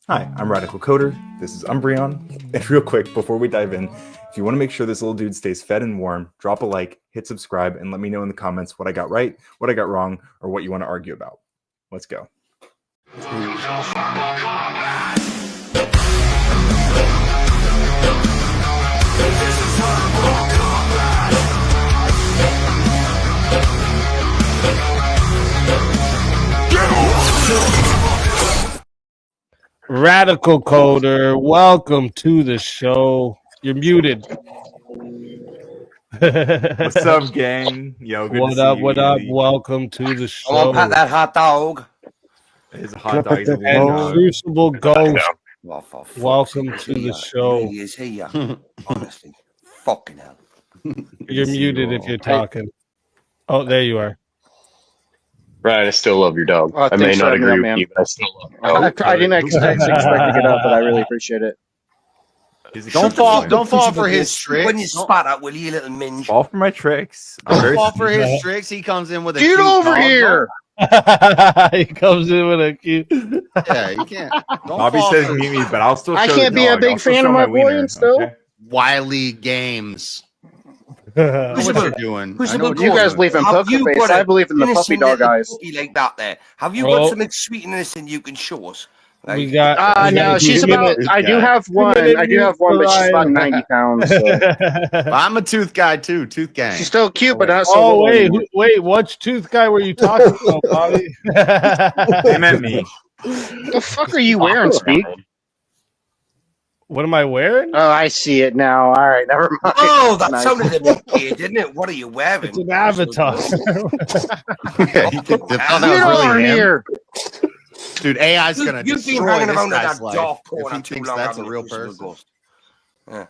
Hi, I'm Radical Coder. This is Umbreon. And real quick, before we dive in, if you want to make sure this little dude stays fed and warm, drop a like, hit subscribe, and let me know in the comments what I got right, what I got wrong, or what you want to argue about. Let's go. Radical Coder, welcome to the show. You're muted. What's up, gang? Yo, good What to see up? you, What up? Ely. Welcome to the I show. want to pat that hot dog. It's a hot dog. He's a And wiener dog. Crucible Ghost, Well, for fuck's welcome sake, to the he show. really is here. Honestly, fucking hell. You're See muted you if all. you're talking. Oh, there you are. Right, I still love your dog. Oh, I may thanks for not having me agree up, with man. you, but I still love your dog. I didn't expect to get up, but I really appreciate it. He's a Don't cute fall! boy. Don't fall for his tricks. When you Don't spot out, will you, little minge? Fall for my tricks. I'm don't very fall for sneaky. his tricks. He comes in with a Get cute over dog. here! He comes in with a cute. Yeah, you can't. Don't Bobby fall says for mute me, but I'll still show I the can't be a dog. big I'll still fan show of my boy wiener, and still? okay? Wily Games. I know Who's what the- you're doing. who's I know the what You you're guys doing. believe in Have poker you face. got I a believe in the puppy innocent dog little eyes. puppy like that there? Have you Well, got something sweet and innocent you can show us? Like, We got. we got No, a she's about. 2-minute I do guy. have one. I do have one, but she's about 90 pounds. So. I'm a tooth guy too. Tooth gang. She's still cute, but not so. Oh little wait, anymore. wait! Which tooth guy were you talking about, Bobby? They meant me. The fuck are you wearing, Speak? What am I wearing? Oh, I see it now. All right, never mind. oh, that Nice. sounded a bit weird, didn't it? What are you wearing? It's an avatar. Yeah, you could, I thought that Get was over really him. here! Dude, AI's gonna You've been destroy hanging this around at guy's that life dark if corner he too thinks long. that's a haven't real you, Crucible person.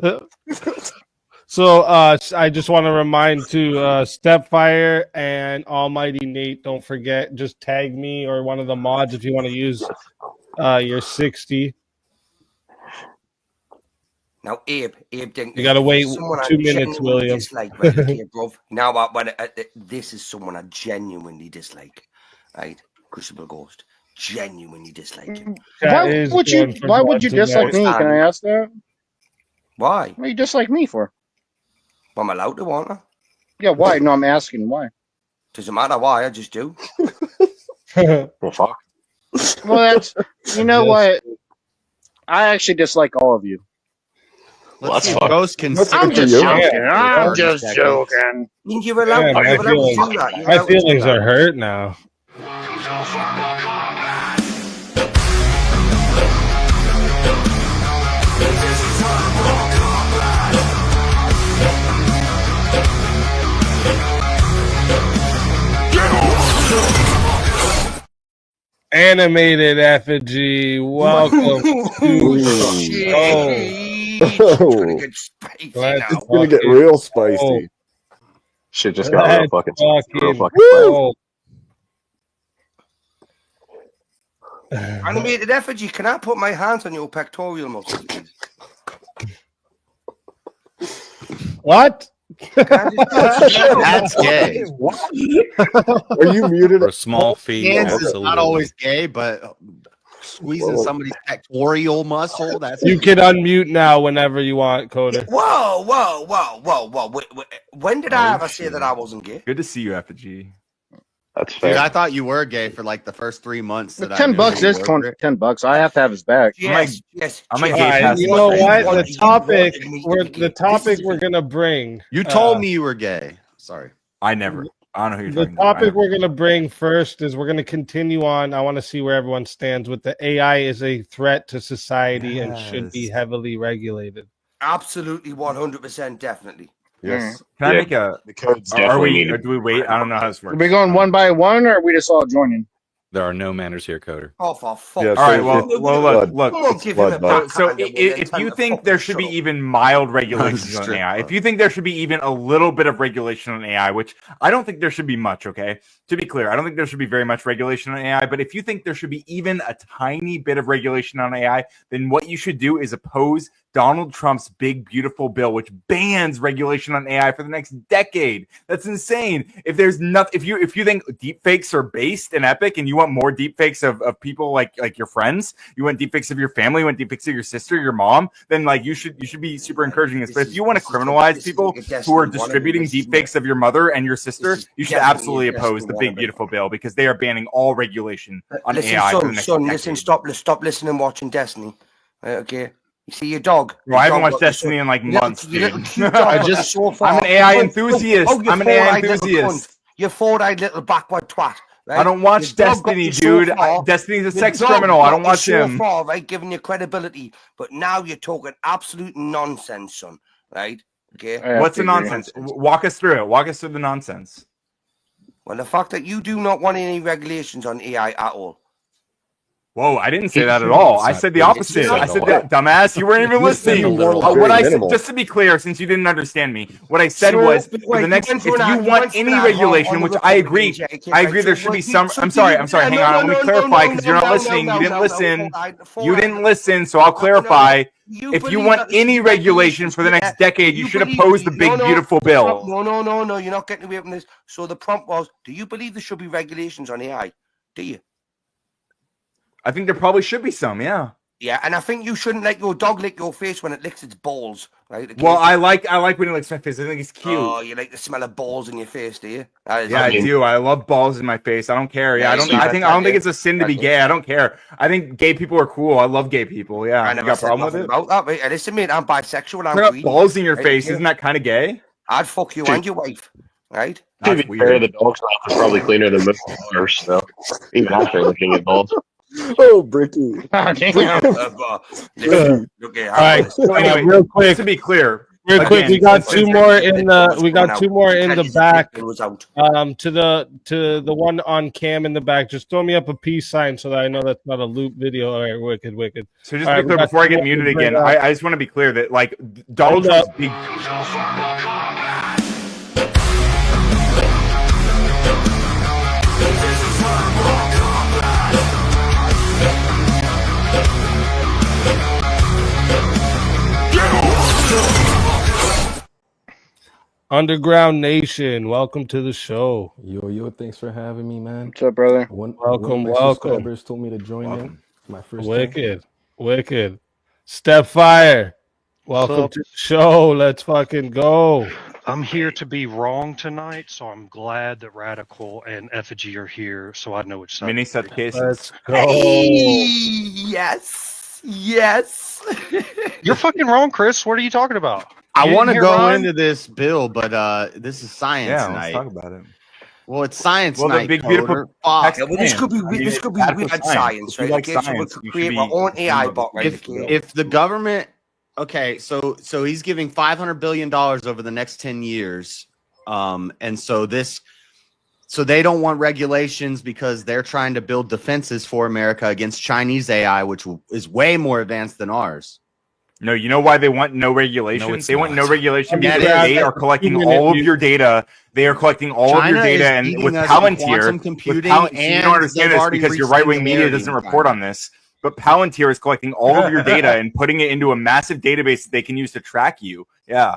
Ghost? So I just want to remind to Stepfire and Almighty Nate, don't forget, just tag me or one of the mods if you want to use your 60. Now, Abe didn't. You gotta wait someone 2 I minutes, genuinely William. Dislike, right, okay, bruv? Now, this is someone I genuinely dislike, right? Crucible Ghost, genuinely dislike him. Chat Why is would you? going for Why would you blood dislike tonight. me? Can I ask that? Why? What do you dislike me for? I'm allowed to, aren't I? Yeah, why? No, I'm asking why. Doesn't matter why, I just do. Well, fuck. Well, that's. You know what? I actually dislike all of you. Well, Let's that's see if fun. Ghost can That's sit I'm good there just for you. and joking. talk I'm for just 30 seconds. joking. You're allowed, Yeah, my you're allowed to feelings- do that. You're My allowed to do feelings that. are hurt now. Animated effigy, welcome to Shit. Oh. It's gonna get spicy Glad now. to It's gonna get fucking- real spicy. Shit just got real Let's fucking fucking spicy. go. Animated effigy, can I put my hands on your pectoral muscles, please? What? Can I just- That's gay. Are you muted? For a small fee, Hands is absolutely. not always gay, but squeezing Whoa. somebody's pectoral muscle, that's You can unmute now whenever you want, Coder. Whoa. When did I Oh, ever say shit. that I wasn't gay? Good to see you, Effigy. That's Dude, fair. I thought you were gay for like the first 3 months. The That I $10 knew bucks you is were. $10. I have to have his back. Yes. I'm a Jeff. gay Alright, pass. you know what? wanted- The you topic wanted me to we're be gay. the topic This is- we're gonna bring. You told me you were gay. Sorry. I never. I don't know who you're The talking about. topic we're gonna bring first is we're gonna continue on. I want to see where everyone stands with the AI is a threat to society and should be Yes. heavily regulated. Absolutely, 100%, definitely. Yes. Can I Yeah. make a? The code's Are definitely we? needed. Or do we wait? I don't know how this works. Are we going one by one, or are we just all joining? There are no manners here, Coder. Oh, for fuck. Yeah, All right. Well, It's look. Someone give him a blood, So backhand and we'll then if tell you him to think fucking there should shut be up. even mild regulations on Strip AI, club. if you think there should be even a little bit of regulation on AI, which I don't think there should be much, okay? To be clear, I don't think there should be very much regulation on AI, but if you think there should be even a tiny bit of regulation on AI, then what you should do is oppose Donald Trump's big, beautiful bill, which bans regulation on AI for the next decade. That's insane. If there's nothing, if you think deepfakes are based and epic, and you want more deepfakes of people like your friends, you want deepfakes of your family, you want deepfakes of your sister, your mom, then like you should be super encouraging this. But if you want to criminalize people who are distributing deepfakes of your mother and your sister, you should absolutely oppose the big, beautiful bill, because they are banning all regulation on AI for the next decade. Listen, stop listening and watching Destiny. Right, okay. You see your dog. Well, I haven't watched Destiny in like months, dude. I'm an AI enthusiast. I'm an AI enthusiast. You four-eyed little backward twat. Right? I don't watch Destiny, dude. Destiny's a sex criminal. I don't watch him. Far, right, giving you credibility, but now you're talking absolute nonsense, son. Right? Okay. What's the nonsense? Walk us through it. Walk us through the nonsense. Well, the fact that you do not want any regulations on AI at all. Whoa, I didn't say that at all. I said the opposite. I said that, dumbass. You weren't even listening. What I said, just to be clear, since you didn't understand me, what I said was, for the next, if you want any regulation, which I agree there should be some. I'm sorry. Hang on, let me clarify, because you're not listening. You didn't listen. You didn't listen, so I'll clarify. If you want any regulation for the next decade, you should oppose the big, beautiful bill. No. You're not getting away from this. So the prompt was, do you believe there should be regulations on AI? Do you? I think there probably should be some, yeah. Yeah, and I think you shouldn't let your dog lick your face when it licks its balls, right? Well, I like when it licks my face. I think it's cute. Oh, you like the smell of balls in your face, do you? Yeah, I do. I love balls in my face. I don't care. Yeah, I don't think it's a sin to be gay. I don't care. I think gay people are cool. I love gay people. Yeah, I never got a problem with it. About that, mate. Listen, mate, I'm bisexual. I'm balls in your face. Isn't that kind of gay? I'd fuck you and your wife, right? To be fair, the dog's mouth is probably cleaner than most, so even after looking at balls. Oh, Bricky. All right. So anyway, real quick, to be clear, we got two more in the back. To the one on cam in the back. Just throw me up a peace sign so that I know that's not a loop video. All right, wicked. So just to be clear, before I get muted again, I just want to be clear that like Donald Trump's big. Underground Nation, welcome to the show. Yo, thanks for having me, man. What's up, brother? Welcome. Subscribers told me to join in. My first wicked. Stepfire, welcome to the show. Let's fucking go. I'm here to be wrong tonight, so I'm glad that Radical and Effigy are here, so I know which side. Mini set cases. Let's go. Hey, yes. You're fucking wrong, Chris. What are you talking about? I want to go into this bill, but this is science night. Let's talk about it. Well, it's science night. Well, the big beautiful. This could be weird science, right? Like okay, science, so we could create our own AI bot, right? If the government, okay, so he's giving $500 billion over the next 10 years, and so they don't want regulations because they're trying to build defenses for America against Chinese AI, which is way more advanced than ours. No, you know why they want no regulation? No, they want no regulation because Yeah, they are collecting all of your data. They are collecting all of your data, and with Palantir, you don't understand this because your right-wing media doesn't report on this. But Palantir is collecting all of your data and putting it into a massive database that they can use to track you. Yeah.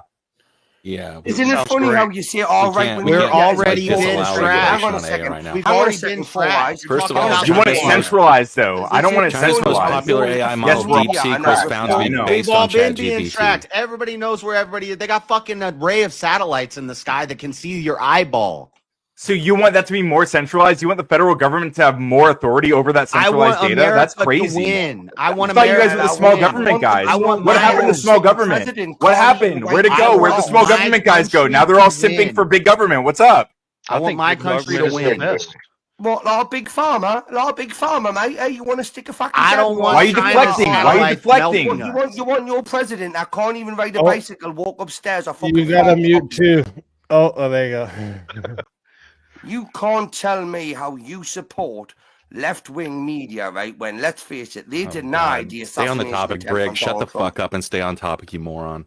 Yeah. Isn't it funny how you say all right? We're already being tracked. Hang on a second. We've already been tracked. First of all, You want it centralized, though. I don't want it China's most centralized. popular AI model, DeepSeek, was found to be based We've all on been being tracked. ChatGPT. Everybody knows where everybody is. They got fucking an array of satellites in the sky that can see your eyeball. So you want that to be more centralized? You want the federal government to have more authority over that centralized data? America That's crazy. To win. I want I thought America you guys were the small government guys. What happened to small government? What happened? Where'd it go? Where'd the small government guys go? Now they're all simping for big government. What's up? I want my country to win. What, like a big farmer, mate? Hey, you want to stick a fucking... I don't want... Why are you deflecting? Why are you deflecting? You want your president that can't even ride a bicycle, walk upstairs, or fucking... You gotta mute too. Oh, there you go. You can't tell me how you support left-wing media, right? When, let's face it, they denied the Stay on the assassination topic, attempt Brig. on Shut the Donald Trump. fuck up and stay on topic, you moron.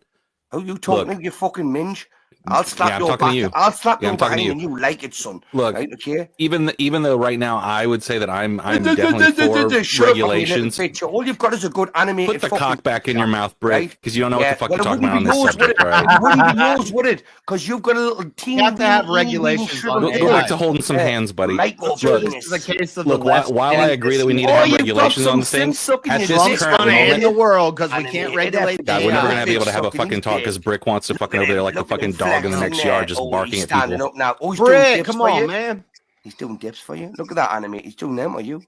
Who you talking to, you fucking minge? I'll slap I'm your talking back. to you. I'll slap Yeah, your I'm talking back to you. and you like it, son. Look, Right? Okay. even though right now I would say that I'm definitely for Shut up, you little regulations. bitch. All you've got is a good animated. Put the fucking cock back in your picture, mouth, Brick, because you don't know what the fuck well, you're it talking wouldn't about on be this yours, would subject, it? right? It wouldn't be yours, would it? Because you've got a little teeny. You have to have regulations on Go AI. back to holding some hands, buddy. This is a case of Look, the left while I agree that we need to Oh, have you've got regulations some on this thing, sin-sucking at in this your Trump's dick. current gonna end moment, the world because we Animated can't regulate God, we're never AI. gonna be able to have a Sucking fucking his talk dick. because Brick wants to fucking over there like a fucking dog in the next yard, just barking at standing people. up now. Oh, he's doing Brick, dips come for on, you. man. He's doing dips for you. Look at that anime. He's doing them, are you?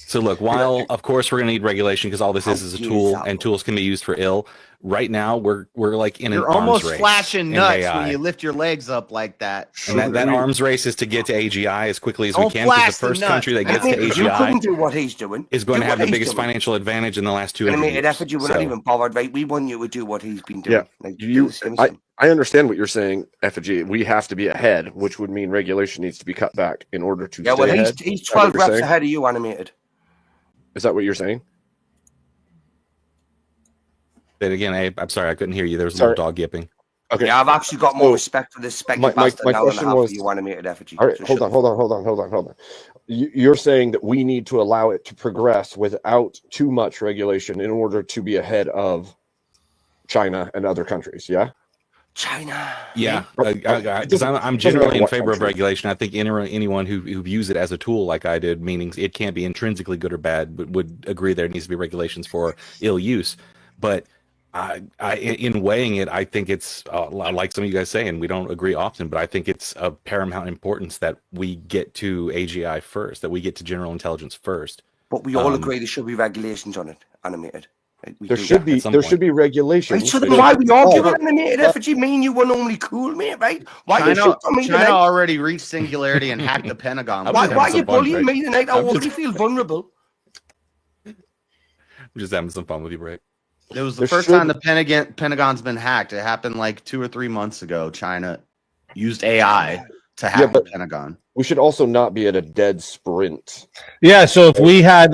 So look, while of course we're gonna need regulation because all this is a tool and tools can be used for ill. Right now, we're like in an You're arms almost race flashing in nuts AI. when you lift your legs up like that. And that arms race is to get to AGI as quickly as we Don't can because flash the first the country that nuts. gets to You couldn't AGI do what he's doing. is going Do to have what the he's biggest doing. financial advantage in the last 200 Animated years. effort, we're not even bothered, right? We want you to do what he's been doing. Yeah, Like, do you. the same I, thing. I understand what you're saying, Effigy. We have to be ahead, which would mean regulation needs to be cut back in order to Yeah, stay well, ahead. he's Is that what 12 you're reps saying? ahead of you, animated. Is that what you're saying? Then again, Abe, I'm sorry, I couldn't hear you. There was a little dog yipping. Okay. Yeah, I've actually got more respect for this specky bastard my now than I question have for was- you, animated effigy. All right, So hold shut on. You're saying that we need to allow it to progress without too much regulation in order to be ahead of China and other countries. Yeah. China. Yeah, because I'm generally in favor of regulation. I think anyone who views it as a tool like I did, meaning it can't be intrinsically good or bad, would agree there needs to be regulations for ill use. But in weighing it, I think it's like some of you guys say, and we don't agree often, but I think it's of paramount importance that we get to AGI first, that we get to general intelligence first. But we all agree there should be regulations on it, animated. Right? There should be regulations. Right, so then why we argue about animated effigy? Me and you were normally cool, mate, right? Why you China, shit on me China tonight? already reached singularity and hacked the Pentagon. Why are you some fun, bullying Rick. me tonight? I already feel vulnerable. I'm just having some fun with you, Rick. It was the first time the Pentagon's been hacked. It happened like 2 or 3 months ago. China used AI to hack the Pentagon. We should also not be at a dead sprint. Yeah, so if we had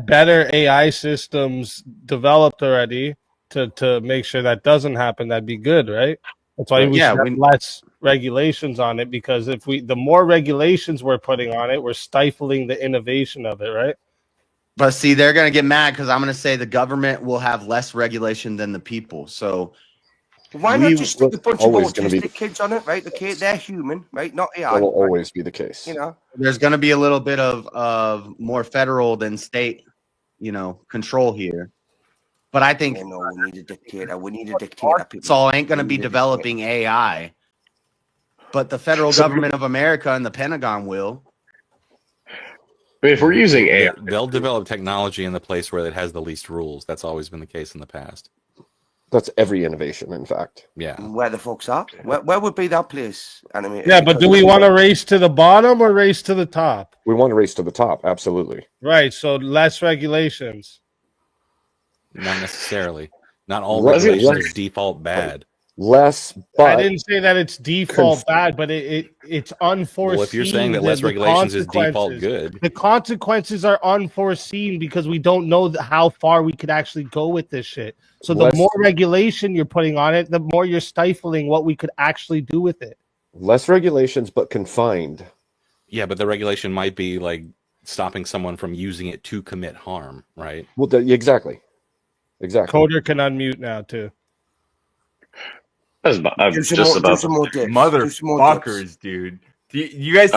better AI systems developed already to make sure that doesn't happen, that'd be good, right? That's why we should have less regulations on it, because the more regulations we're putting on it, we're stifling the innovation of it, right? But see, they're going to get mad because I'm going to say the government will have less regulation than the people. So why not just stick a bunch of autistic kids on it, right? Okay, they're human, right? Not AI. That will always be the case. You know, there's going to be a little bit of more federal than state, control here. But I think we need a dictator. We need a dictator. Arkansas ain't going to be developing AI, but the federal government of America and the Pentagon will. I mean, if we're using AI, they'll develop technology in the place where it has the least rules. That's always been the case in the past. That's every innovation, in fact. Yeah. Where the fuck's that? Where would be that place? Animated? Yeah, but do we want to race to the bottom or race to the top? We want to race to the top, absolutely. Right, so less regulations. Not necessarily. Not all regulations are default bad. Less, but I didn't say that it's default bad, but it's unforeseen. Well, if you're saying that less regulations is default good, the consequences are unforeseen because we don't know how far we could actually go with this shit. So the more regulation you're putting on it, the more you're stifling what we could actually do with it. Less regulations, but confined. Yeah, but the regulation might be like stopping someone from using it to commit harm, right? Well, exactly. Coder can unmute now too. Motherfuckers, dude. You guys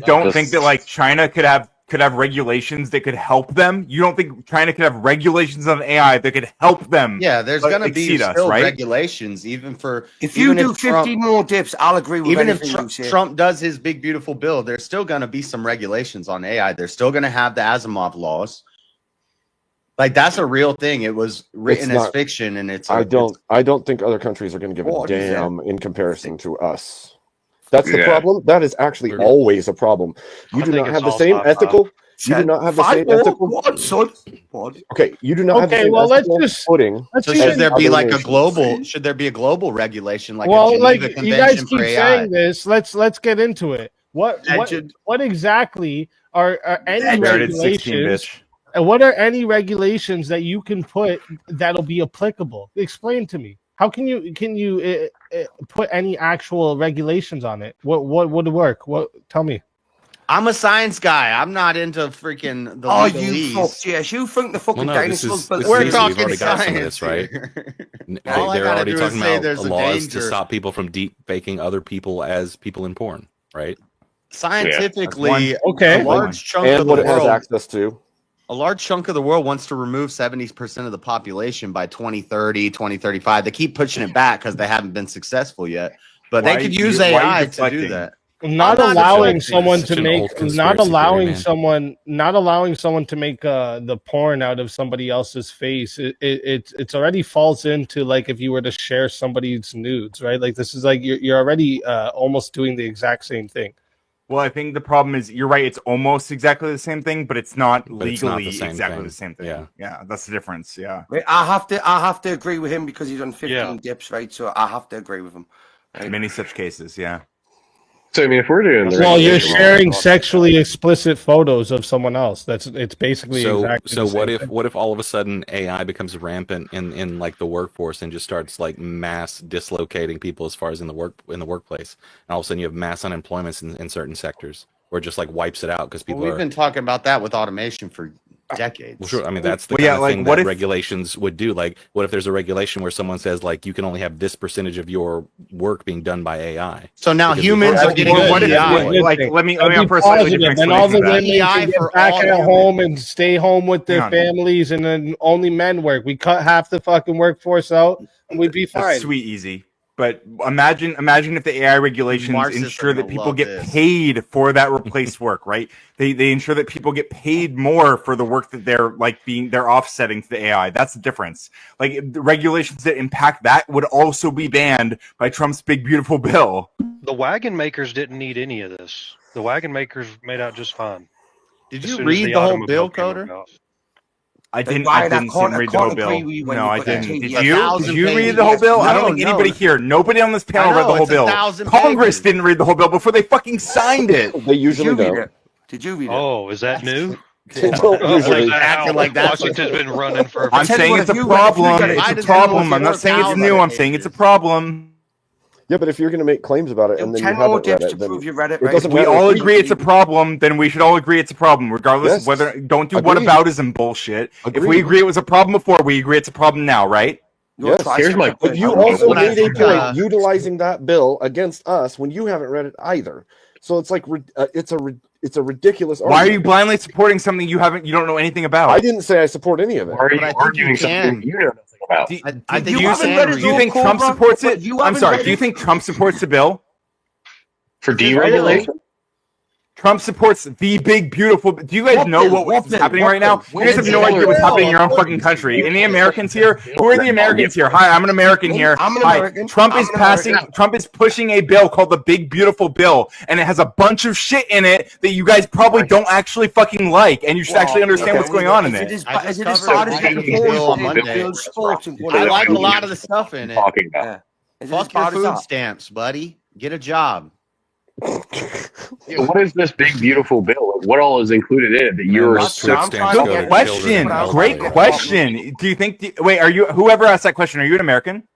don't think that like China could have regulations that could help them? You don't think China could have regulations on AI that could help them? Yeah, there's going to be still right? regulations, even for if you do 15 more dips, I'll agree with even if Trump does his big beautiful bill. There's still going to be some regulations on AI. They're still going to have the Asimov laws. Like that's a real thing. It was written as fiction, and I don't think other countries are going to give a damn in comparison to us. That's the problem. That is actually always a problem. You do not have the same ethical. You do not have the same ethical. Okay, you do not have the same ethical footing. So should there be like a global? Should there be a global regulation like a Geneva Convention you guys keep for AI? saying this. Let's get into it. What exactly are any regulations? And what are any regulations that you can put that'll be applicable? Explain to me. How can you put any actual regulations on it? What would work? What? Tell me. I'm a science guy. I'm not into freaking the you fucked, yes. You think the fucking dinosaurs... We're talking already got some of science this, right? All I They're gotta already do is talking say about there's a laws to danger. stop people from deep faking other people as people in porn, right? Scientifically, okay. a large chunk and of what the it has world, access to. a large chunk of the world wants to remove 70% of the population by 2030, 2035. They keep pushing it back because they haven't been successful yet. But they could use AI to do that. Not allowing someone to make not allowing man. someone to make the porn out of somebody else's face. It's already falls into like if you were to share somebody's nudes, right? Like this is like you're already almost doing the exact same thing. Well, I think the problem is you're right. It's almost exactly the same thing, but it's not But it's not legally the same exactly thing. the same thing. Yeah. Yeah, that's the difference. Yeah. Wait, I have to agree with him because he's on 15 dips, right? So I have to agree with him. Right? Many such cases, yeah. So I mean, if we're doing the Well, you're sharing sexually explicit photos of someone else. It's basically exactly so. the same What if all of a sudden AI becomes rampant in like the workforce and just starts like mass dislocating people as far as in the workplace, and all of a sudden you have mass unemployment in certain sectors, or just like wipes it out because people We've been talking about that with automation for decades. Well, sure. I mean, that's the kind of thing that regulations would do. Like, what if there's a regulation where someone says, like, you can only have this percentage of your work being done by AI? So now humans are getting like, let me offer a slightly different and all the women AI can for get back all at humans. home and stay home with their families, and then only men work. We cut half the fucking workforce out, and we'd be fine. That's sweet, easy. But imagine if the AI regulations Marxists ensure are that gonna people love get this. paid for that replaced work, right? They ensure that people get paid more for the work that they're offsetting to the AI. That's the difference. Like the regulations that impact that would also be banned by Trump's big beautiful bill. The wagon makers didn't need any of this. The wagon makers made out just fine. Did As you soon as read the whole automobile bill, came Coder? about. I didn't read the whole bill. No, I didn't. Did you? Did you read pages. the whole bill? I don't No, think anybody here, nobody on this panel I know, read the whole it's bill. 1,000 Congress pages. didn't read the whole bill before they fucking signed it. They usually Did you read don't. it? Did you read it? Oh, is that new? They don't usually. Acting like that's Washington's been running for. I'm tell you saying what, it's a if you read it, problem. you Why It's a does everyone problem. I'm not saying it's 4,000 new. I'm saying it's a problem. Yeah, but if you're going to make claims about it and then you 10 more haven't read dips it, to then prove you read it, it right? doesn't We matter all if agree it's a problem, then we should all agree it's a problem, regardless Yes. of whether. Don't do Agreed. whataboutism bullshit. If we Agreed. agree it was a problem before, we agree it's a problem now, right? Yes. Here's my- But you I don't know also what made a I- point utilizing that bill against us when you haven't read it either. So it's like it's a ridiculous. Why are argument. you blindly supporting something you don't know anything about? I didn't say I support any of it. Why are you But I think you arguing something can. you know nothing about? I think do you you, can think, read do you it. think Trump Cobra, supports but it? you I'm haven't sorry. read Do you it. think Trump supports the bill? For deregulation? Trump supports the big beautiful. Do you guys know what's happening right now? You guys have no idea what's happening in your own fucking country. Any Americans here? Who are the Americans here? Hi, I'm an American here. I'm an Hi. American. Trump I'm is an passing. American. Trump is pushing a bill called the Big Beautiful Bill, and it has a bunch of shit in it that you guys probably don't actually fucking like, and you should actually understand what's going on in it. I Is just it as covered bad it as with the Bill on polls Monday. build sports and I like a lot of the stuff in it. Talking about. Yeah. Is it as Fuck your bad as food that? stamps, buddy. Get a job. Yeah, what is this big beautiful bill? Like, what all is included in it that you're Most so food stamps Good go to Good question. children and Great elderly. question. Do you think? Wait, are you? Whoever asked that question, are you an American?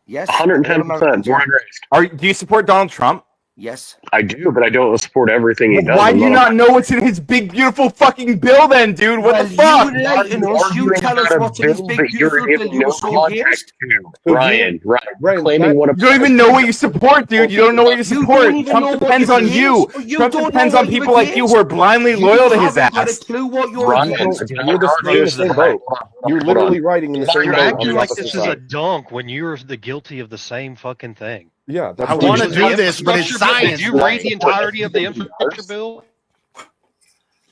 Yes. 110% born and raised? Do you support Donald Trump? Yes. I do, but I don't support everything he does. Why do you not know what's in his big beautiful fucking bill then, dude? What the fuck? You enlighten us. You tell us what's in his big beautiful bill. You're so against. Ryan, Ryan, claiming what a You don't even know what you support, dude. You don't know what you support. don't even know Trump what depends it on is. you. You Trump don't depends know on what people you're like you who are blindly loyal to his haven't got a ass. clue what you're Ryan, against. You're in the same boat. You're literally riding in the same You're boat on acting the like opposite this is a side. dunk when you're the guilty of the same fucking thing. Yeah, that's I what wanna you do this, but it's Infrastructure bill. science. Did you read the entirety of the infrastructure bill?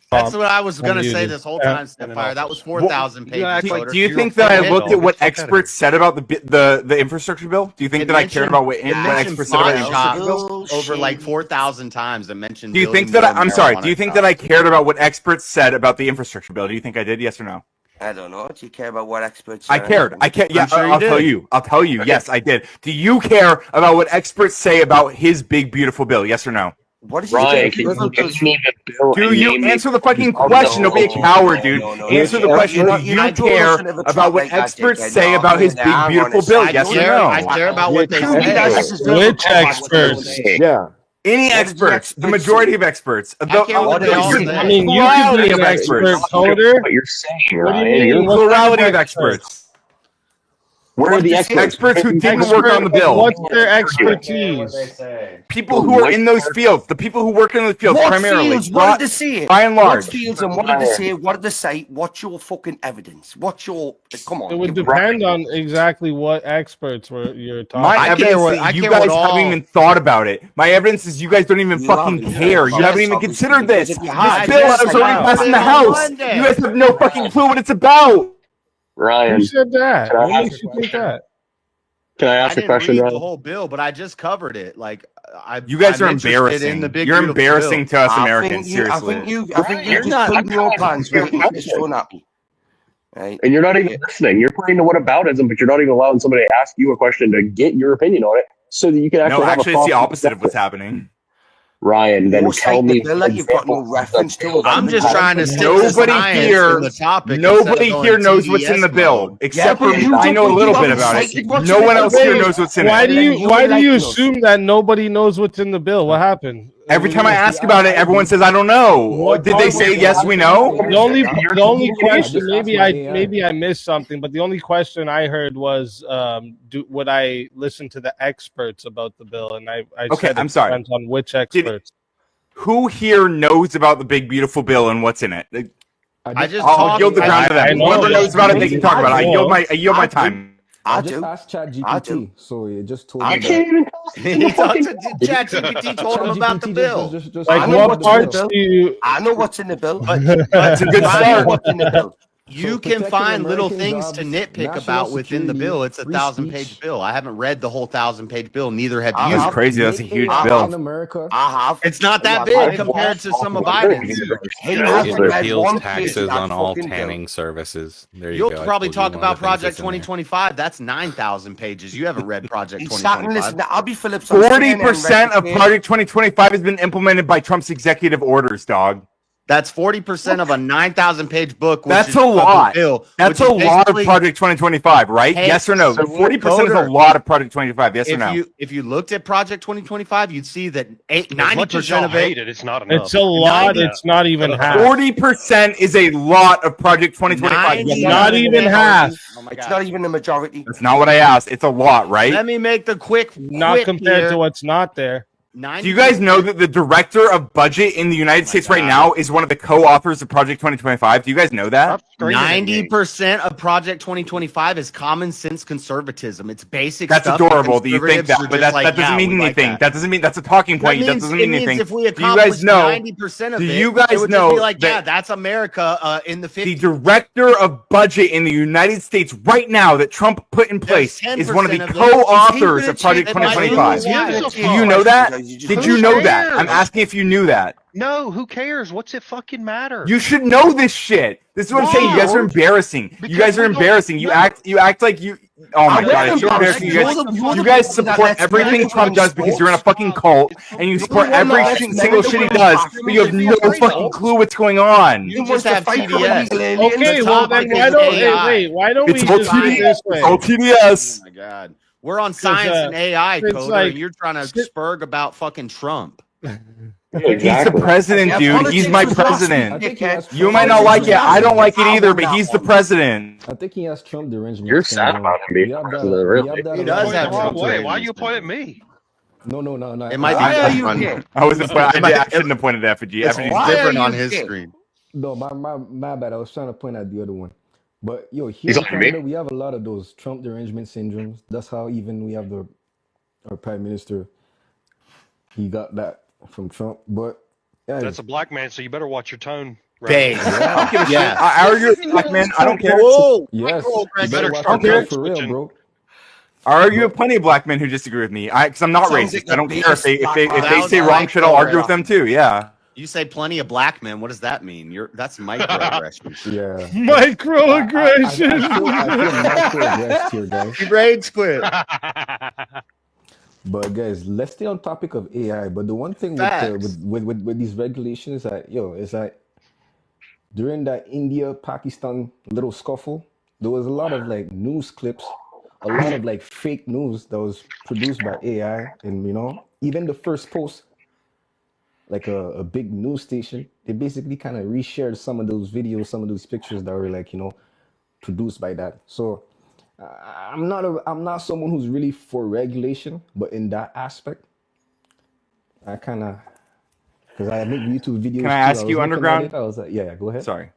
That's what I was going to say unmuted. this whole time, Stepfire. That was 4,000 pages. Coder. Do you You're think that I fucking looked at what Fuck outta experts said about the infrastructure bill? Do you think It that I cared mentioned- about what it mentioned experts said about the mod infrastructure shops bill? over like 4,000 times that mentioned. Do you think that I'm sorry? Do you think that I cared about what experts said about the infrastructure bill? Do you think I did? Yes or no? I don't know. Do you care about what experts I say? cared. I cared. Yeah, I'm sure you I'll tell did. you. I'll tell you. Yes, I did. Do you care about what experts say about his big beautiful bill? Yes or no? What is Ryan, he can you give me the bill? Do and you name me- answer the fucking Oh, question? no, Don't be a coward, dude. Answer the question. Do you care about what experts say about his big, beautiful bill? Yes or no? I care about what they say. Which experts? Yeah. Any experts, the majority of experts. I care what they all say. I mean, you could be an expert coder. What you're saying, What do you Ryan? mean? You're What kind Plurality of experts? experts. Where are the experts? Experts who didn't work on the bill. What's their expertise? People who are in those fields. The people who work in those fields What primarily. fields? What did they say? By and large. What fields and what did they say? What did they say? What's your fucking evidence? What's your... Come on. It would depend on exactly what experts you're talking. My I evidence care what- is I you care guys what haven't all- even thought about it. My evidence is you guys don't even fucking care. You haven't even considered this. This bill has already passed in the House. You guys have no fucking clue what it's about. Ryan, Who said that? Can I What ask makes you think that? can I I ask a didn't question, read Ryan? the whole bill, but I just covered it. Like You guys are I'm interested embarrassing. in the big, You're beautiful embarrassing bill. to us I Americans. think Seriously. you You're just not- pulled your pants, right? You're so happy. Right? And you're not even listening. You're playing the whataboutism, but you're not even allowing somebody to ask you a question to get your opinion on it so that you can actually No, have actually, a it's the thoughtful opposite of what's perspective. happening. Ryan, then You're tell citing me. the bill like you've got no reference to it. I'm just trying to stick to Nobody science here- in the topic. Nobody instead of here going knows what's in the TDS bill, mode. except Yeah, for but you I know a don't- little you bit haven't about it. cited what's No in one the else bill. here knows what's in Why it. do you assume that nobody knows what's in the bill? What happened? Every time I ask about it, everyone says I don't know. Did they say yes? We know. The only question, just maybe I missed something, but the only question I heard was, would I listen to the experts about the bill? And I Okay, said it I'm sorry. depends on which experts. Who here knows about the big beautiful bill and what's in it? I just I'll talked- yield the ground to I them. know. Whoever knows about it, they can talk about it. I yield my time. I I just do. asked I do. ChatGPT, so it just told I me do. Can't even He talked to ChatGPT, told him about the bill. Like, I know what what's in the parts bill. do you? I know what's in the bill. That's a good I know start. what's in the bill. You So can protecting find little American things to jobs, nitpick national about within the security, bill. It's a free 1,000-page speech. bill. I haven't read the whole 1,000-page bill. Neither have I you. That's crazy. That's a huge I bill. In America, I have. It's not that Yeah, big I- compared to some of Biden's. He It hasn't read repeals one page taxes of that on all fucking bill. tanning services. There you You'll go. I probably told you talk one about of the things Project that's in there. 2025. That's 9,000 pages. You haven't read Project He's sat and 2025. listened to Abby Phillips. on 40% of CNN, Project 2025 has been implemented by Trump's executive orders, dog. That's 40% of a 9,000-page book. Which That's is a lot. Bill, That's which a is lot of basically- Project 2025, right? Hey, Yes or no? so 40% is a coder- lot of Project 25. Yes or no? If you looked at Project 2025, you'd see that As much as 90% y'all of hate it. it, it's not enough. It's a lot. It's not even half. 40% is a lot of Project 2025. Yes or no? Not even half. Oh my It's God. not even the majority. That's not what I asked. It's a lot, right? Let me make the quick. Not compared to what's not there. Do you guys know that the director of budget in the United States right now is one of the co-authors of Project 2025? Do you guys know that? 90% of Project 2025 is common sense conservatism. It's basic. That's stuff adorable that you think that, conservatives are but just that doesn't mean anything. That doesn't mean that's a talking point. That doesn't mean anything. If we Do you accomplish guys know? 90% of Do it, you guys it would know just be like, that yeah, that's America in the 50s. the director of budget in the United States right now that Trump put in place is one of the 10% of it. co-authors Is he of Project rich? It might be 2025. why. Do you know that? Did you know that? cares? I'm asking if you knew that. No, who cares? What's it fucking matter? You should know this shit. This is what I'm saying. You guys are embarrassing. You guys are embarrassing. You act like you. Oh my god, it's so embarrassing. You guys support everything Trump does because you're in a fucking cult and you support every single shit he does, but you have no fucking clue what's going on. You just have TDS. Okay, well then why don't why don't we It's all just do it this way? All TDS. Oh my God. We're on science and AI, it's Coder, like- and you're trying to spurg about fucking Trump. He's the president, dude. He's my I president. think he asked You Trump might not like it. derangement I don't like it I either, want but that he's the one. president. I think he has Trump derangement. You're sad about him being president, really. He does have Why, Trump why you point at me? No. It might be Why are you different. gay? I wasn't. I shouldn't have pointed at effigy. It's Effigy's Why different are on you his gay? screen. No, my bad. I was trying to point at the other one. But yo, here He's in like me. Canada, we have a lot of those Trump derangement syndromes. That's how even we have our prime minister. He got that from Trump. But yeah, That's a black man, so you better watch your tone. Babe. I don't give a shit. Yeah. I argue with black men. I don't care. Whoa. yes, You better watch start your there. mouth for real, switching. bro. I argue with plenty of black men who disagree with me. Because I'm not Sounds racist. like I don't the care if they biggest say black wrong man. shit. I'll argue with them too. Yeah. You say plenty of black men. What does that mean? That's microaggression. Yeah. Microaggression. I feel microaggressed here, guys. Rage quit. But guys, let's stay on topic of AI. But the one thing with these regulations that is that during that India Pakistan little scuffle, there was a lot of like news clips, a lot of like fake news that was produced by AI, and even the first post, like a big news station, they basically kind of reshared some of those videos, some of those pictures that were like produced by that. So I'm not someone who's really for regulation, but in that aspect, I kind of, because I make YouTube videos. Can I ask you, Underground? I was like, yeah, go ahead. Sorry.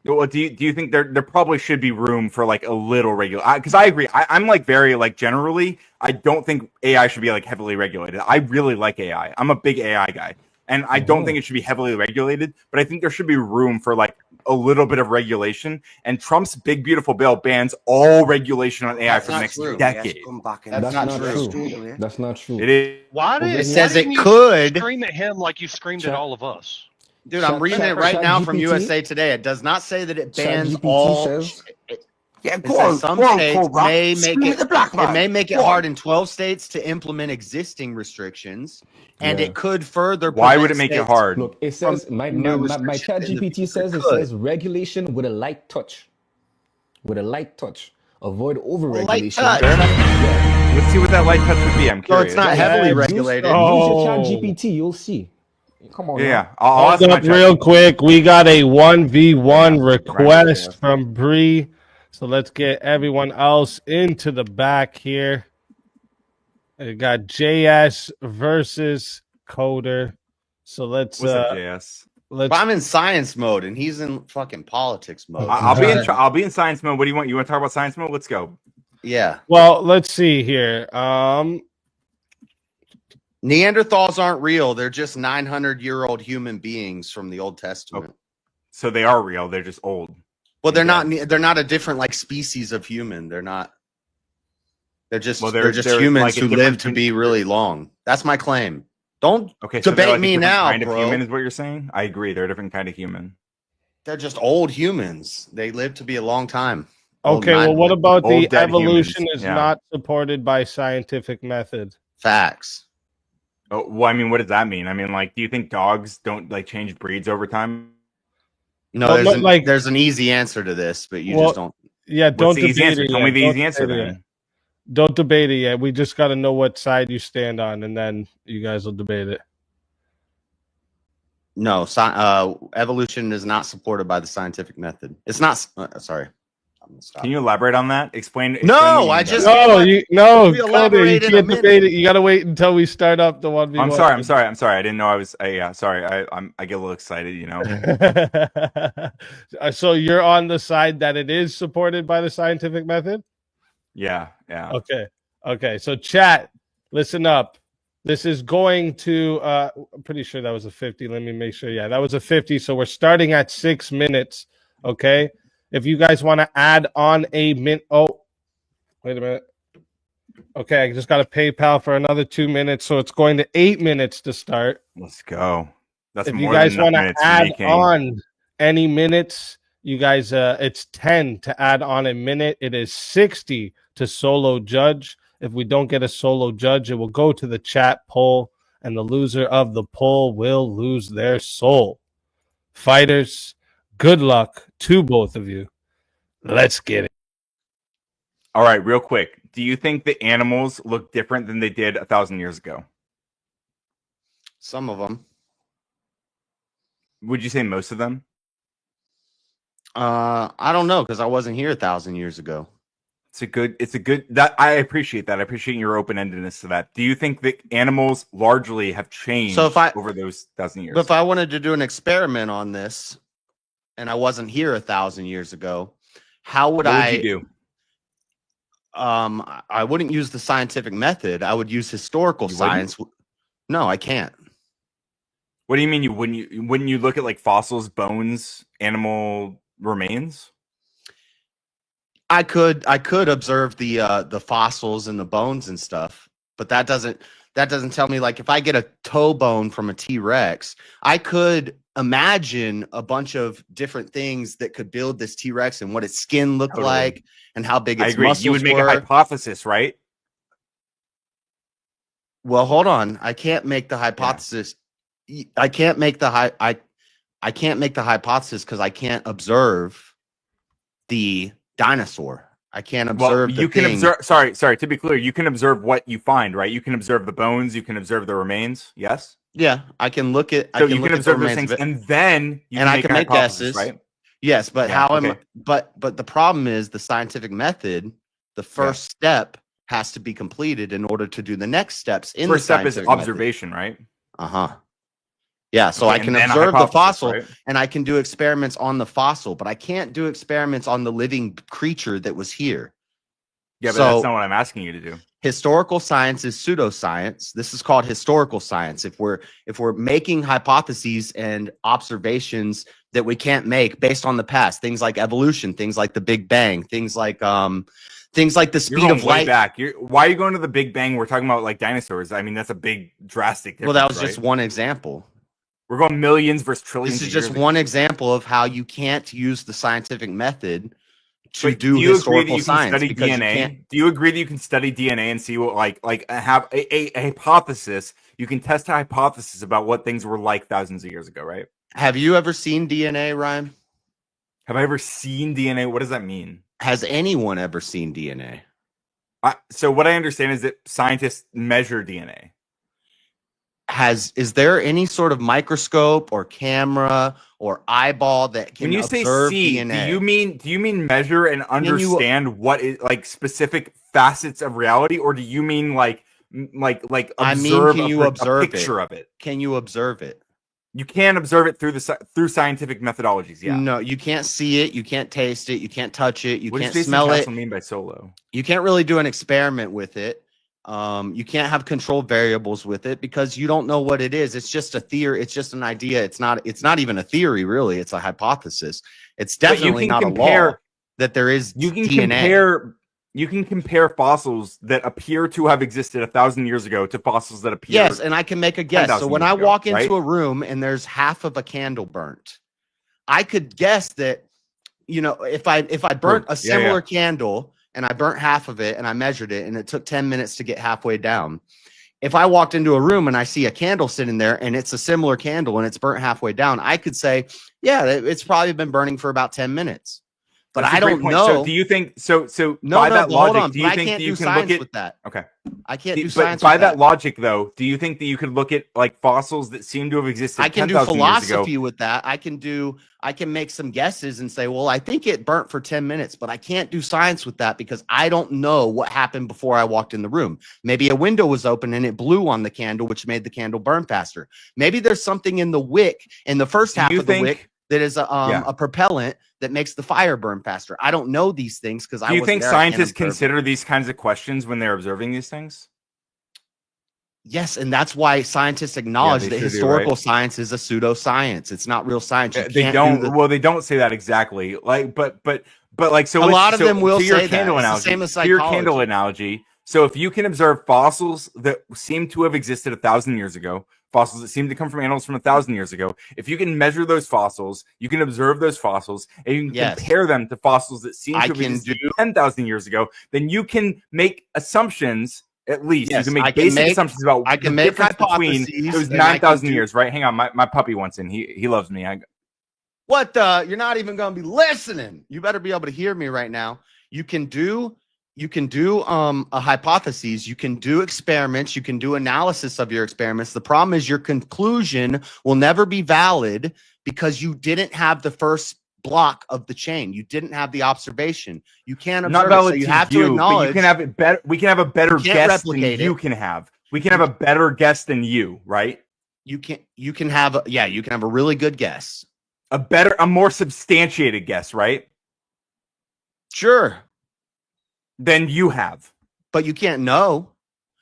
Well, do you think there probably should be room for like a little because I agree. I'm like very like generally, I don't think AI should be like heavily regulated. I really like AI. I'm a big AI guy. And I don't think it should be heavily regulated, but I think there should be room for like a little bit of regulation. And Trump's big, beautiful bill bans all regulation on AI for the next decade. That's not true. That's not true. It is. It says it could. Scream at him like you screamed at all of us. Dude, I'm reading it right now from USA Today. It does not say that it bans all. Yeah, go on. Some states may make it. It may make it hard in 12 states to implement existing restrictions, and it could further. Why would it make it hard? Look, it says my chat GPT says it says regulation with a light touch. With a light touch, avoid over regulation. Yeah. Let's see what that light touch would be. I'm curious. So it's not heavily regulated. Use your chat GPT, you'll see. Come on. Yeah. Hold up real quick. We got a 1v1 request from Bree. So let's get everyone else into the back here. We got JS versus Coder. So let's What's up, JS? I'm in science mode and he's in fucking politics mode. I'll be in science mode. What do you want? You want to talk about science mode? Let's go. Yeah. Well, let's see here. Neanderthals aren't real. They're just 900-year-old human beings from the Old Testament. Oh, so they are real. They're just old. Well, they're not. They're not a different like species of human. They're not. They're just. They're just humans like who live to be really long. That's my claim. Don't debate like me now, kind bro. Of human is what you're saying. I agree. They're a different kind of human. They're just old humans. They live to be a long time. Okay. Well, what about the evolution is not supported by scientific method? Facts. Oh, well, I mean, what does that mean? I mean, like, do you think dogs don't like change breeds over time? No, there's an easy answer to this, but you just don't. Yeah, don't debate it. Tell me the easy answer then. Don't debate it yet. We just got to know what side you stand on, and then you guys will debate it. No, evolution is not supported by the scientific method. It's not. Sorry. Can you elaborate on that? Explain. No, I just Cody, you can't debate it. You got to wait until we start up the 1v1. I'm sorry. I didn't know I was. Sorry. I get a little excited. You know. So you're on the side that it is supported by the scientific method. Yeah. Okay. So chat, listen up. This is going to. I'm pretty sure that was a 50. Let me make sure. Yeah, that was a 50. So we're starting at 6 minutes. Okay. If you guys want to add on a minute. Oh, wait a minute. Okay, I just got a PayPal for another 2 minutes. So it's going to 8 minutes to start. Let's go. That's if you guys want to add on any minutes, you guys, it's 10 to add on a minute. It is 60 to solo judge. If we don't get a solo judge, it will go to the chat poll, and the loser of the poll will lose their soul. Fighters, good luck to both of you. Let's get it. All right, real quick. Do you think the animals look different than they did 1,000 years ago? Some of them. Would you say most of them? I don't know because I wasn't here 1,000 years ago. It's a good that I appreciate that. I appreciate your open-endedness to that. Do you think that animals largely have changed over those 1,000 years? But if I wanted to do an experiment on this and I wasn't here 1,000 years ago, what would you do? I wouldn't use the scientific method. I would use historical science. No, I can't. What do you mean you wouldn't you look at like fossils, bones, animal remains? I could observe the fossils and the bones and stuff, but that doesn't tell me, like, if I get a toe bone from a T-Rex, I could imagine a bunch of different things that could build this T-Rex and what its skin looked like and how big its muscles were. You would make a hypothesis, right? Well, hold on. I can't make the hypothesis. Yeah. I can't make the I can't make the hypothesis because I can't observe the dinosaur. I can't observe. Well, you can observe. Sorry. To be clear, you can observe what you find, right? You can observe the bones. You can observe the remains. Yes. Yeah, I can look at. So you can observe those things, and then I can make guesses, right? Yes, but but the problem is the scientific method. The first step has to be completed in order to do the next steps. In first the step is observation, right? Yeah, so I can observe the fossil, and I can do experiments on the fossil, but I can't do experiments on the living creature that was here. Yeah, but that's not what I'm asking you to do. Historical science is pseudoscience. This is called historical science. If we're making hypotheses and observations that we can't make based on the past, things like evolution, things like the Big Bang, things like the speed of light. Back. Why are you going to the Big Bang? We're talking about like dinosaurs. I mean, that's a big drastic difference. Well, that was just one example. We're going millions versus trillions. This is just one example of how you can't use the scientific method to do historical science. Study DNA? Do you agree that you can study DNA and see what have a hypothesis? You can test a hypothesis about what things were like thousands of years ago, right? Have you ever seen DNA, Ryan? Have I ever seen DNA? What does that mean? Has anyone ever seen DNA? So what I understand is that scientists measure DNA. Is there any sort of microscope or camera or eyeball that can observe DNA? Do you mean measure and understand what is like specific facets of reality, or do you mean like observe a picture of it? Can you observe it? You can observe it through scientific methodologies. Yeah. No, you can't see it. You can't taste it. You can't touch it. You can't smell it. What does Jason mean by solo? You can't really do an experiment with it. You can't have control variables with it because you don't know what it is. It's just a theory. It's just an idea. It's not even a theory, really. It's a hypothesis. It's definitely not a law that there is DNA. You can compare fossils that appear to have existed 1,000 years ago to fossils that appear. Yes, and I can make a guess. So when I walk into a room and there's half of a candle burnt, I could guess that, if I burnt a similar candle and I burnt half of it and I measured it and it took 10 minutes to get halfway down. If I walked into a room and I see a candle sitting there and it's a similar candle and it's burnt halfway down, I could say, yeah, it's probably been burning for about 10 minutes. But I don't know. So do you think by that logic, do you think that you can look at with that? Okay. I can't do science by that logic though, do you think that you could look at like fossils that seem to have existed? I can do philosophy with that. I can make some guesses and say, well, I think it burnt for 10 minutes, but I can't do science with that because I don't know what happened before I walked in the room. Maybe a window was open and it blew on the candle, which made the candle burn faster. Maybe there's something in the wick, in the first half of the wick, that is a propellant that makes the fire burn faster. I don't know these things because Do you think scientists consider these kinds of questions when they're observing these things? Yes, and that's why scientists acknowledge that historical science is a pseudoscience. It's not real science. They don't say that exactly. Like, but like, so a lot of them will say that. It's the same as psychology. Your candle analogy. So if you can observe fossils that seem to have existed 1,000 years ago, fossils that seem to come from animals from 1,000 years ago, if you can measure those fossils, you can observe those fossils, and you can compare them to fossils that seem to have existed 10,000 years ago, then you can make assumptions. At least you can make basic assumptions about the difference between those 9,000 years, right? Hang on, my puppy wants in. He loves me. What the? You're not even going to be listening. You better be able to hear me right now. You can do a hypothesis. You can do experiments. You can do analysis of your experiments. The problem is your conclusion will never be valid because you didn't have the first block of the chain. You didn't have the observation. You can't observe it, so you have to acknowledge. You can have it better. We can have a better guess than you can have. We can have a better guess than you, right? You can have a really good guess. A more substantiated guess, right? Sure. Than you have. But you can't know.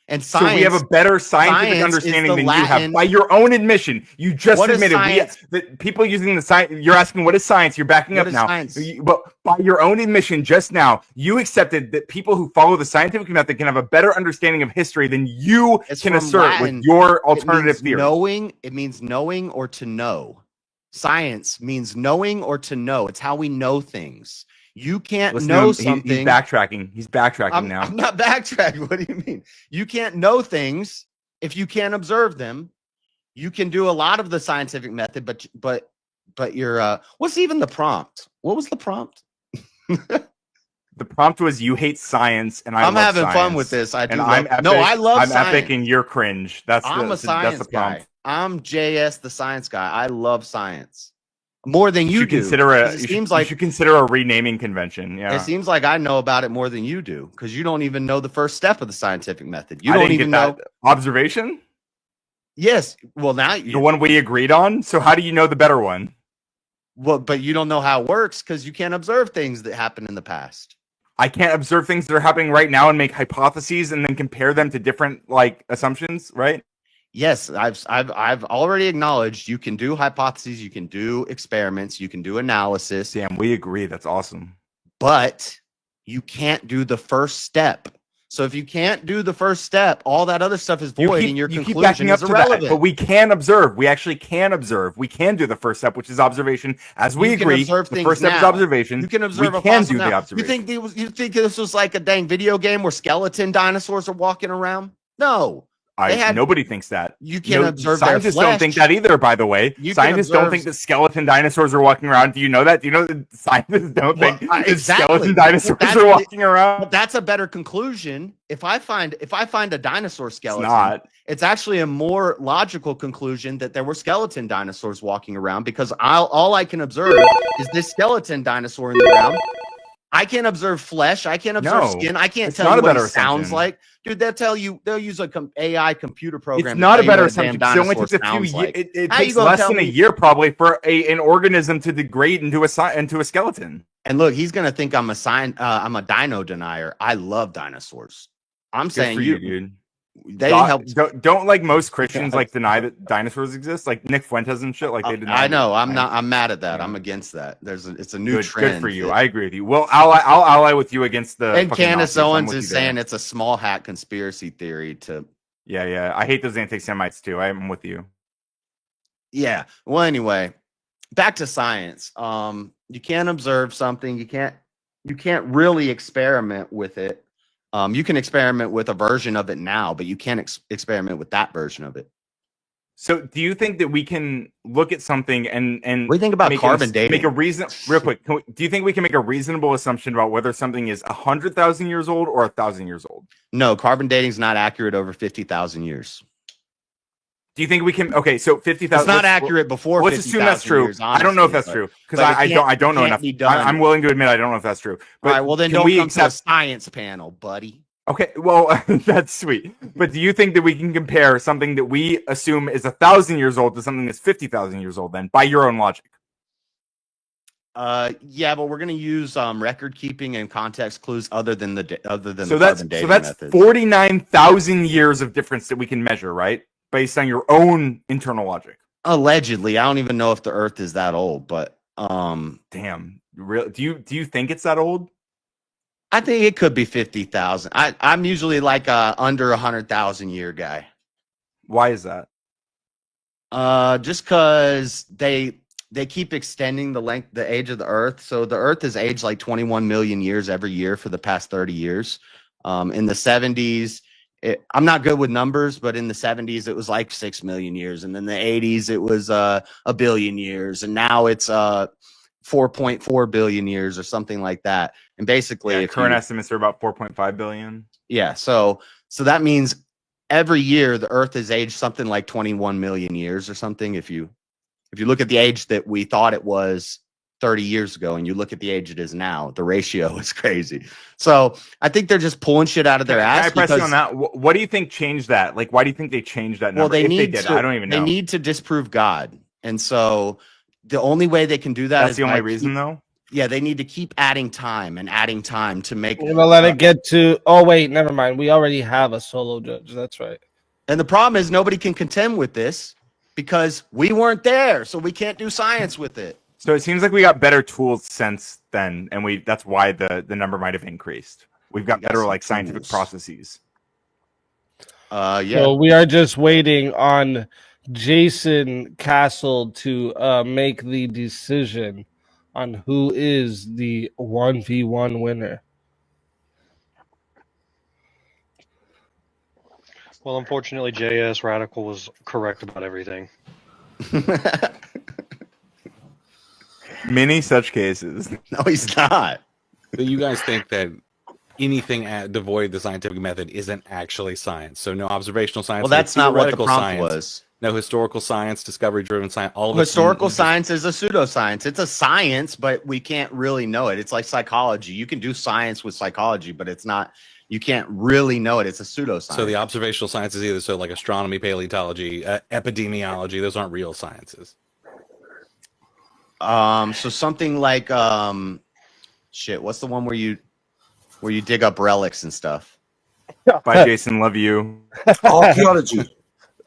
And science, so we have a better scientific understanding than you have. By your own admission, you just admitted that people using the science. You're asking what is science? You're backing up now. But by your own admission, just now, you accepted that people who follow the scientific method can have a better understanding of history than you can assert with your alternative theory. It means knowing or to know. Science means knowing or to know. It's how we know things. You can't know something. He's backtracking. He's backtracking now. I'm not backtracking. What do you mean? You can't know things if you can't observe them, you can do a lot of the scientific method, but you're what's even the prompt? What was the prompt? The prompt was you hate science, and I'm having science. fun with this. I do. I'm epic. No, I love I'm science. epic, and you're cringe. I'm a science guy. I'm JS, the science guy. I love science more than you do. You should consider a renaming convention. Yeah, it seems like I know about it more than you do because you don't even know the first step of the scientific method. You don't even know observation. Yes. Well, now the one we agreed on. So how do you know the better one? Well, but you don't know how it works because you can't observe things that happened in the past. I can't observe things that are happening right now and make hypotheses and then compare them to different assumptions, right? Yes, I've already acknowledged you can do hypotheses, you can do experiments, you can do analysis. Damn, we agree. That's awesome. But you can't do the first step. So if you can't do the first step, all that other stuff is void, and your conclusion is irrelevant. But we can observe. We actually can observe. We can do the first step, which is observation. As we agree, the first step is observation. You can observe. We can do the observation. You think this was like a dang video game where skeleton dinosaurs are walking around? No. Nobody thinks that. You can't observe. Scientists don't think that either, by the way. Scientists don't think that skeleton dinosaurs are walking around. Do you know that? Do you know that scientists don't think that skeleton dinosaurs are walking around? But that's a better conclusion. If I find a dinosaur skeleton, it's actually a more logical conclusion that there were skeleton dinosaurs walking around because all I can observe is this skeleton dinosaur in the ground. I can't observe flesh. I can't observe skin. I can't tell you what it sounds like. Dude, they'll use a AI computer program. It's not a better assumption. It only takes a few years. It takes less than a year probably for an organism to degrade into a skeleton. And look, he's gonna think I'm a dino denier. I love dinosaurs. I'm saying dude. They help. Don't like most Christians deny that dinosaurs exist, like Nick Fuentes and shit. Like they deny. I know. I'm mad at that. I'm against that. It's a new trend. Good for you. I agree with you. Well, I'll ally with you against the. And Candace Owens is saying it's a small hat conspiracy theory to. Yeah. I hate those anti-Semites too. I'm with you. Yeah. Well, anyway, back to science. You can't observe something. You can't really experiment with it. You can experiment with a version of it now, but you can't experiment with that version of it. So, do you think that we can look at something and what do you think about carbon dating? Make a reason real quick. Do you think we can make a reasonable assumption about whether something is 100,000 years old or 1,000 years old? No, carbon dating is not accurate over 50,000 years. Do you think we can? Okay, so 50,000. It's not accurate before. Let's assume that's true. Years, honestly, I don't know if that's true because I don't know enough. I'm willing to admit I don't know if that's true. But all right, well then don't come to a science panel, buddy. Okay, well that's sweet. But do you think that we can compare something that we assume is 1,000 years old to something that's 50,000 years old? Then, by your own logic. Yeah, but we're going to use record keeping and context clues other than the carbon dating method. 49,000 years of difference that we can measure, right? Based on your own internal logic. Allegedly, I don't even know if the Earth is that old, but damn, really? Do you think it's that old? I think it could be 50,000. I'm usually like under 100,000 year guy. Why is that? Just because they keep extending the age of the Earth. So the Earth has aged like 21 million years every year for the past 30 years. In the 70s. I'm not good with numbers, but in the 70s, it was like 6 million years. And then the 80s, it was a billion years. And now it's 4.4 billion years or something like that. And basically, current estimates are about 4.5 billion. Yeah. So that means every year the Earth has aged something like 21 million years or something. If you look at the age that we thought it was 30 years ago and you look at the age it is now, the ratio is crazy. So I think they're just pulling shit out of their ass. Can I press you on that? What do you think changed that? Like, why do you think they changed that number? Well, I don't even know. They need to disprove God. And so the only way they can do that is the only reason though? Yeah, they need to keep adding time to make We're gonna let it get to wait, never mind. We already have a solo judge. That's right. And the problem is nobody can contend with this because we weren't there, so we can't do science with it. So it seems like we got better tools since then, and that's why the number might have increased. We've got better scientific processes. Yeah. So we are just waiting on Jason Castle to make the decision on who is the 1v1 winner. Well, unfortunately, JS Radical was correct about everything. Many such cases. No, he's not. So you guys think that anything devoid of the scientific method isn't actually science? So no observational science. Well, that's not what the prompt science, was. No historical science, discovery-driven science. All of historical science is a pseudoscience. It's a science, but we can't really know it. It's like psychology. You can do science with psychology, but it's not. You can't really know it. It's a pseudoscience. So the observational science is either like astronomy, paleontology, epidemiology. Those aren't real sciences. So something like shit. What's the one where you dig up relics and stuff? By Jason, love you. Archaeology.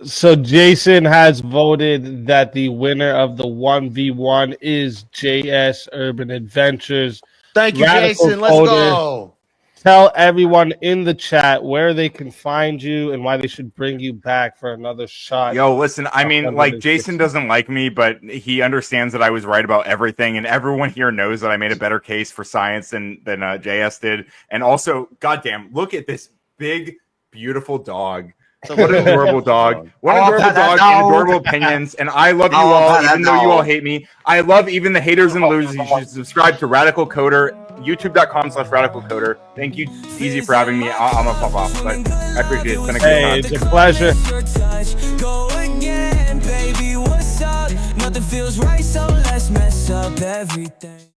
So Jason has voted that the winner of the 1v1 is JS Urban Adventures. Thank you, Radical Jason. Let's go. Tell everyone in the chat where they can find you and why they should bring you back for another shot. Yo, listen, I mean, like, Jason doesn't like me, but he understands that I was right about everything, and everyone here knows that I made a better case for science than JS did. And also, goddamn, look at this big, beautiful dog. What an adorable dog. What an adorable dog and adorable opinions. And I love you all, even though you all hate me. I love even the haters and losers. You should subscribe to Radical Coder, youtube.com/radicalcoder. Thank you, Easy, for having me. I'm going to pop off, but I appreciate it. It's been a good time. It's a pleasure. Go again, baby, what's up? Nothing feels right, so let's mess up everything.